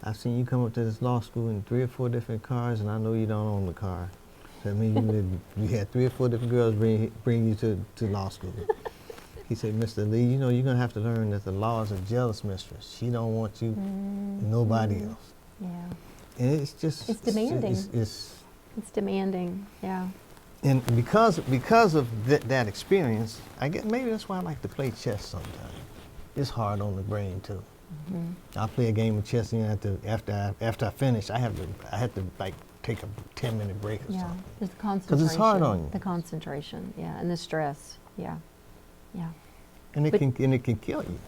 I've seen you come up to this law school in 3 or 4 different cars, and I know you don't own the car. That means you had 3 or 4 different girls bring you to law school. He said, Mr. Lee, you know, you're going to have to learn that the law is a jealous mistress. She don't want you, nobody else. Yeah. And it's just... It's demanding. It's demanding, yeah. And because of that experience, I guess maybe that's why I like to play chess sometimes. It's hard on the brain too. I'll play a game of chess, and after I finish, I have to like take a 10-minute break or something. There's the concentration. Because it's hard on you. The concentration, yeah, and the stress, yeah. And it can kill you.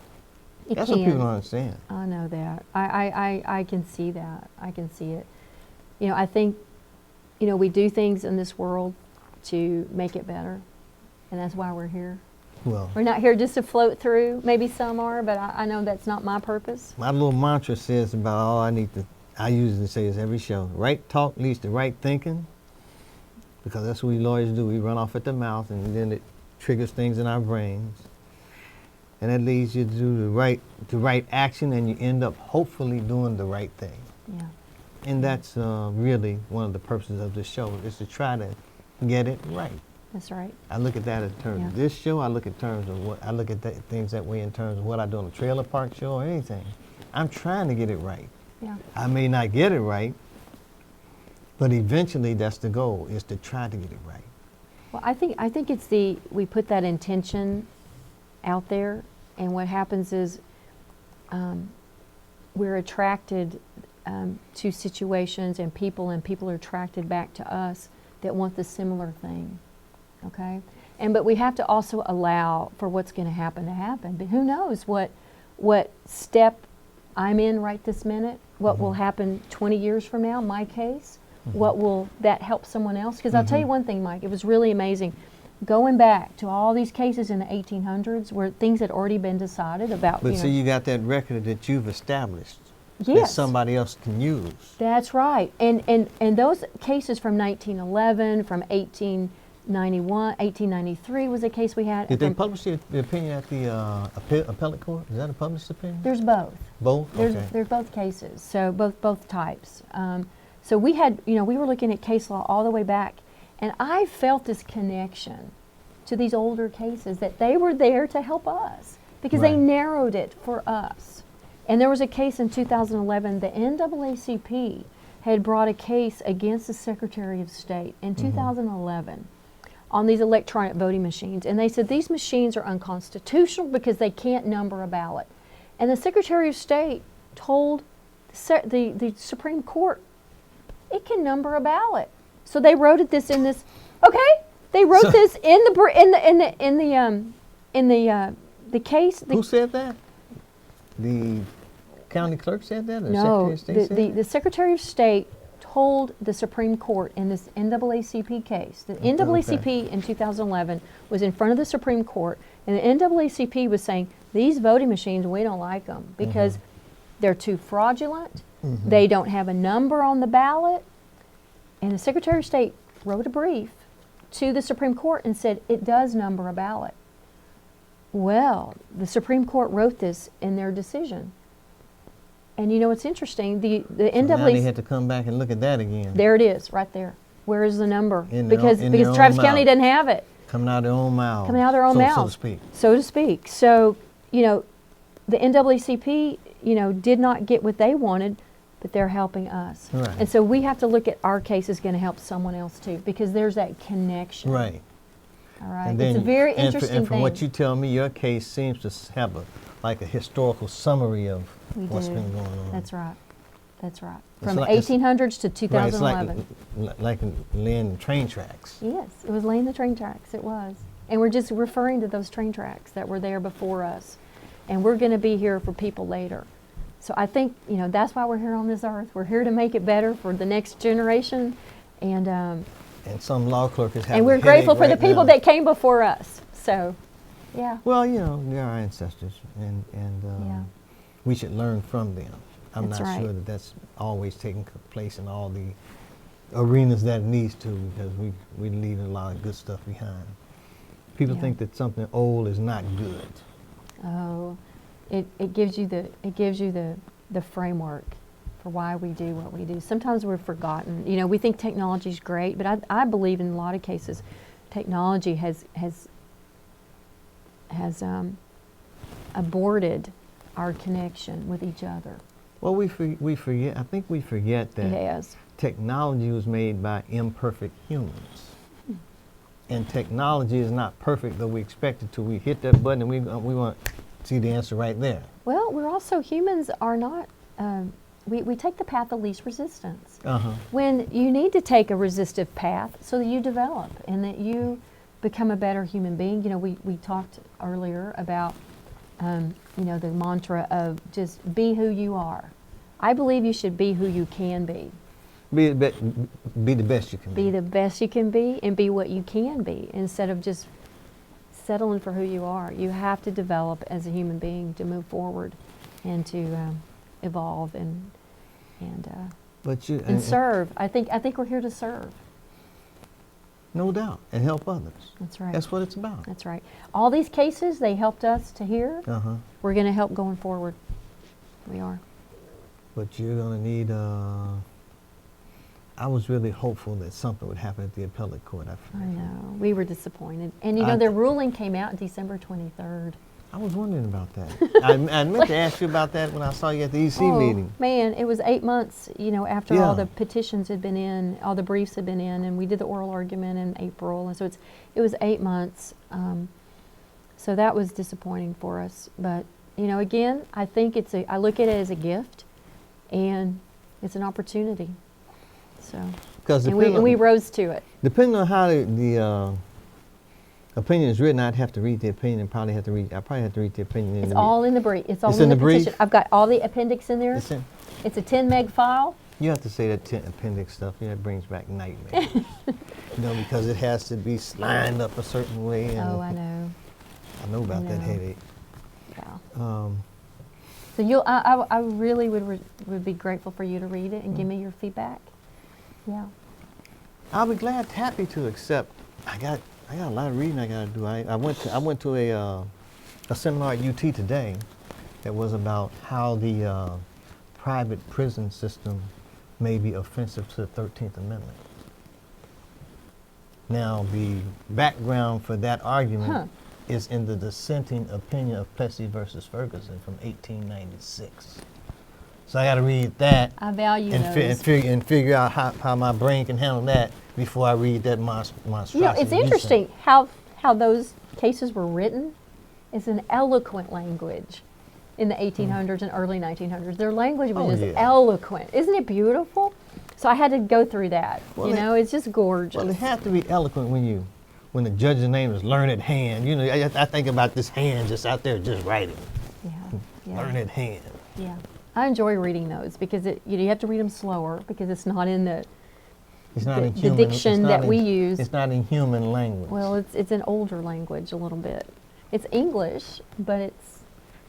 It That's can. what people don't understand. I know that. I can see that. I can see it. You know, I think, you know, we do things in this world to make it better, and that's why we're here. Well, We're not here just to float through. Maybe some are, but I know that's not my purpose. my little mantra says about all I usually say is every show, right talk leads to right thinking, because that's what we lawyers do. We run off at the mouth, and then it triggers things in our brains. And that leads you to do the right action, and you end up hopefully doing the right thing. Yeah. And that's really one of the purposes of this show, is to try to get it right. That's right. I look at that in terms of this show. I look at things that way in terms of what I do on a trailer park show or anything. I'm trying to get it right. Yeah. I may not get it right, but eventually that's the goal, is to try to get it right. Well, I think it's we put that intention out there, and what happens is we're attracted to situations and people are attracted back to us that want the similar thing. Okay, but we have to also allow for what's going to happen. But who knows what step I'm in right this minute? What will happen 20 years from now? My case. What will that help someone else? Because I'll tell you one thing, Mike. It was really amazing, going back to all these cases in the 1800s where things had already been decided about. But so you got that record that you've established. That Yes. somebody else can use. That's right. And those cases from 1911, from 1891, 1893 was a case we had. Did they publish the opinion at the appellate court? Is that a published opinion? There's both. Both? Okay. There's both cases, so both types. So we had, we were looking at case law all the way back, and I felt this connection to these older cases, that they were there to help us because they Right. narrowed it for us. And there was a case in 2011, the NAACP had brought a case against the Secretary of State in 2011 on these electronic voting machines. And they said these machines are unconstitutional because they can't number a ballot. And the Secretary of State told the Supreme Court, it can number a ballot. So they wrote this in this, they wrote this in the case. Who said that? The county clerk said that, or No, Secretary of State said that? the Secretary of State told the Supreme Court in this NAACP case. The NAACP in 2011 was in front of the Supreme Court, and the NAACP was saying, these voting machines, we don't like them because they're too fraudulent, they don't have a number on the ballot, and the Secretary of State wrote a brief to the Supreme Court and said, it does number a ballot. Well, the Supreme Court wrote this in their decision. And you know what's interesting? The So now they NAACP, had to come back and look at that again. there it is, right there. Where is the number? In their Because own- in their own Travis County mouth. doesn't have it, Coming out of their own mouths. coming out of their own so mouth, So to speak. so to speak. So, the NAACP, did not get what they wanted, but they're helping us. Right. And so we have to look at our case is going to help someone else too, because there's that connection. Right. All right. And It's a very and interesting and from thing. what you tell me, your case seems to have a historical summary of We what's do. been going on. That's right. That's right. It's From like- it's- 1800s to Right, it's 2011. like laying train tracks. Yes, it was laying the train tracks. It was. And we're just referring to those train tracks that were there before us. And we're going to be here for people later. So I think, that's why we're here on this earth. We're here to make it better for the next generation. And some law clerk is having and we're a grateful for headache the people right now. that came before us. So, yeah. Well, they're our ancestors, and Yeah. we should learn from them. I'm That's not right. sure that that's always taking place in all the arenas that it needs to, because we leave a lot of good stuff behind. People Yeah. think that something old is not good. Oh, it gives you the framework for why we do what we do. Sometimes we're forgotten. We think technology is great, but I believe in a lot of cases, technology has aborted our connection with each other. Well, we forget. I think we forget that It has. technology was made by imperfect humans. And technology is not perfect, though we expect it to. We hit that button and we want to see the answer right there. Well, we're also, humans are not, we take the path of least resistance. When you need to take a resistive path so that you develop and that you become a better human being. We talked earlier about, the mantra of just be who you are. I believe you should be who you can be. Be the best you can be. Be the best you can be and be what you can be instead of just settling for who you are. You have to develop as a human being to move forward and to evolve and But you serve. I think we're here to serve. No doubt, and help others. That's right. That's what it's about. That's right. All these cases, they helped us to hear. Uh-huh. We're going to help going forward. We are. But you're going to need, I was really hopeful that something would happen at the appellate court. I know. We were disappointed. And you know, their ruling came out December 23rd. I was wondering about that. I meant to ask you about that when I saw you at the EC meeting. Man, it was 8 months, you know, after Yeah. all the petitions had been in, all the briefs had been in, and we did the oral argument in April. And so it was 8 months. So that was disappointing for us. But, you know, again, I think I look at it as a gift, and it's an opportunity. So, and we rose to it. Depending on how the opinion is written, I'd have to read the opinion and probably have to read the opinion. It's all in the brief. It's all It's in the brief? petition. I've got all the appendix in there. It's a 10 meg file. You have to say that appendix stuff. You know, it brings back nightmares. You know, because it has to be lined up a certain way. And Oh, I know. I know about that headache. Yeah. So I really would be grateful for you to read it and give me your feedback. Yeah. I'll be happy to accept. I got a lot of reading I got to do. I went to a seminar at UT today that was about how the private prison system may be offensive to the 13th Amendment. Now, the background for that argument is in the dissenting opinion of Presley versus Ferguson from 1896. So I got to read that. I value and figure out how my brain can handle that before I read that monstrosity. You know, it's interesting how those cases were written. It's an eloquent language in the 1800s and early 1900s. Their language was just eloquent. Isn't it beautiful? So I had to go through that. Well, you know, it's just gorgeous. Well, it had to be eloquent when the judge's name is Learned Hand. You know, I think about this hand just out there just writing. Yeah. Learned Hand. Yeah. I enjoy reading those because you have to read them slower because it's not in the diction that we use. It's not in human language. Well, it's an older language a little bit. It's English, but it's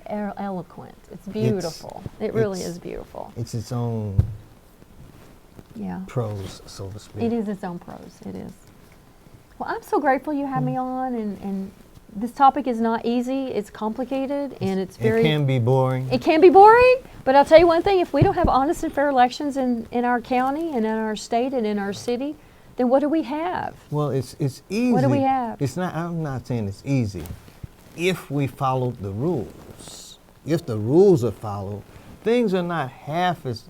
eloquent. It's beautiful. It really is beautiful. It's its own prose, so to speak. It is its own prose. It is. Well, I'm so grateful you had me on, and this topic is not easy. It's complicated, and it can be boring. It can be boring, but I'll tell you one thing: if we don't have honest and fair elections in our county and in our state and in our city, then what do we have? Well, it's easy. What do we have? It's not. I'm not saying it's easy. If we follow the rules, if the rules are followed, things are not half as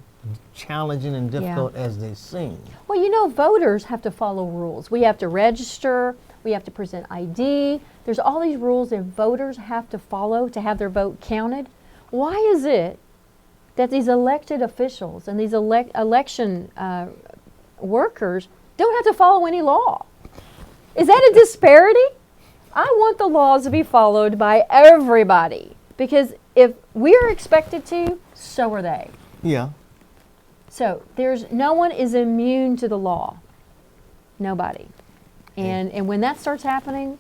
challenging and difficult as they seem. Well, you know, voters have to follow rules. We have to register. We have to present ID. There's all these rules that voters have to follow to have their vote counted. Why is it that these elected officials and these election workers don't have to follow any law? Is that a disparity? I want the laws to be followed by everybody because if we're expected to, so are they. Yeah. So no one is immune to the law. Nobody. And when that starts happening,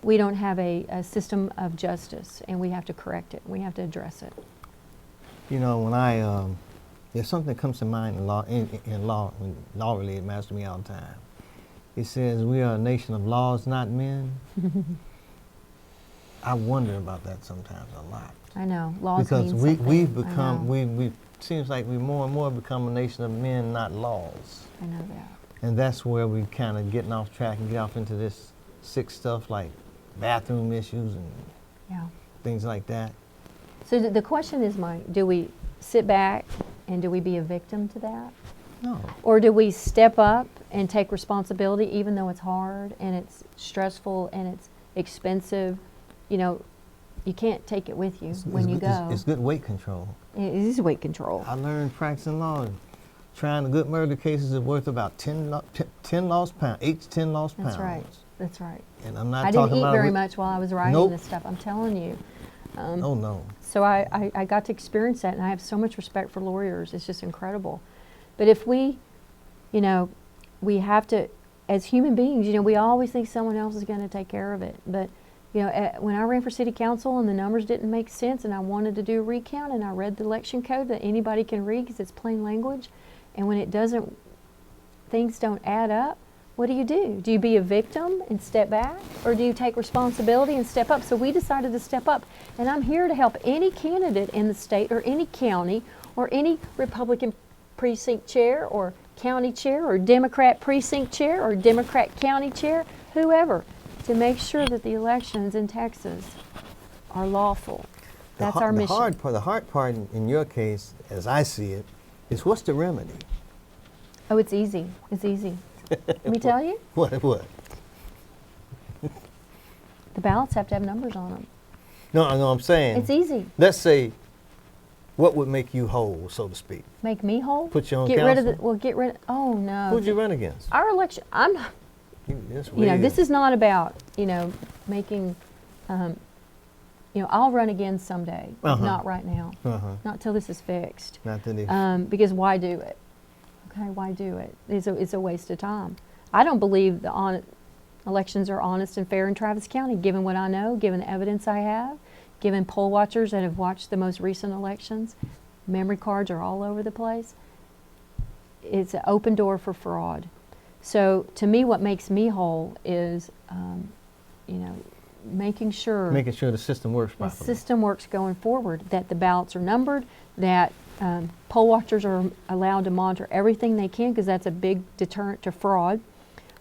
we don't have a system of justice, and we have to correct it. We have to address it. You know, when there's something that comes to mind in law related matters to me all the time. It says we are a nation of laws, not men. I wonder about that sometimes a lot. I know laws because mean something. we've become we seems like we more and more become a nation of men, not laws. I know that. And that's where we kind of getting off track and get off into this sick stuff like bathroom issues and things like that. So the question is, Mike, do we sit back and do we be a victim to that? No. Or do we step up and take responsibility even though it's hard and it's stressful and it's expensive? You know, you can't take it with you when you go. It's good weight control. It is weight control. I learned practicing law. Trying a good murder cases is worth about 10 lost pounds, 8 to 10 lost pounds. That's right. That's right. And I'm not I talking didn't about eat very much while I was writing Nope. this stuff. I'm telling you. Oh no. So I got to experience that, and I have so much respect for lawyers. It's just incredible. But if we, you know, we have to, as human beings, you know, we always think someone else is going to take care of it. But you know, when I ran for city council and the numbers didn't make sense, and I wanted to do a recount, and I read the election code that anybody can read because it's plain language. And when it doesn't, things don't add up, what do? Do you be a victim and step back, or do you take responsibility and step up? So we decided to step up, and I'm here to help any candidate in the state or any county or any Republican precinct chair or county chair or Democrat precinct chair or Democrat county chair, whoever, to make sure that the elections in Texas are lawful. That's our mission. The hard part in your case, as I see it, is what's the remedy? Oh, it's easy. It's easy. Let me tell you. What? The ballots have to have numbers on them. No, I'm saying. It's easy. Let's say, what would make you whole, so to speak? Make me whole? Put you on get council? rid of the, well, get rid of, oh no. Who'd you run against? Our election, I'm not, this is not about, making, I'll run again someday, not right now, not till this is fixed. Not till this. Because why do it? Okay, why do it? It's a waste of time. I don't believe the elections are honest and fair in Travis County, given what I know, given the evidence I have, given poll watchers that have watched the most recent elections. Memory cards are all over the place. It's an open door for fraud. So to me, what makes me whole is, making sure the system works properly. The system works going forward, that the ballots are numbered, that poll watchers are allowed to monitor everything they can, because that's a big deterrent to fraud.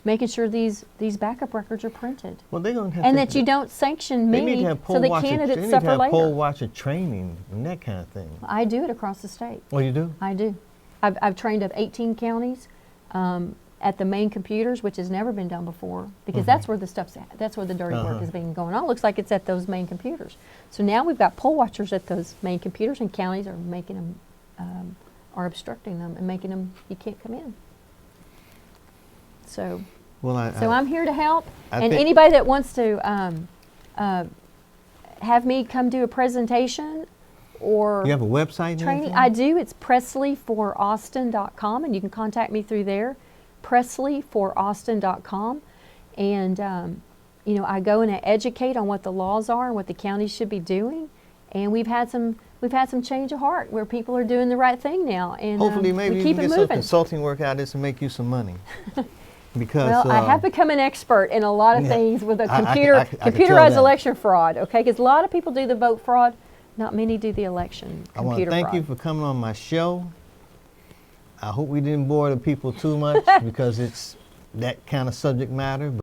Making sure these backup records are printed. Well, they're going to have and to, that you don't sanction they me need to have so the candidates suffer They need to have poll later. watcher training and that kind of thing. I do it across the state. Oh, you do? I do. I've trained up 18 counties at the main computers, which has never been done before, because that's where the stuff's at. That's where the dirty work is being going on. It looks like it's at those main computers. So now we've got poll watchers at those main computers, and counties are making them, are obstructing them and making them, you can't come in. So, I'm here to help, and anybody that wants to have me come do a presentation or you have a website? Training, I do. It's PresleyForAustin.com, and you can contact me through there. PresleyForAustin.com, and I go and I educate on what the laws are and what the counties should be doing, and we've had some change of heart where people are doing the right thing now, and hopefully maybe we you keep can it get moving. some consulting work out of this and make you some money. Because well, I have become an expert in a lot of things with a I computerized election fraud. Okay, because a lot of people do the vote fraud. Not many do the election computer I want to thank fraud. you for coming on my show. I hope we didn't bore the people too much because it's that kind of subject matter.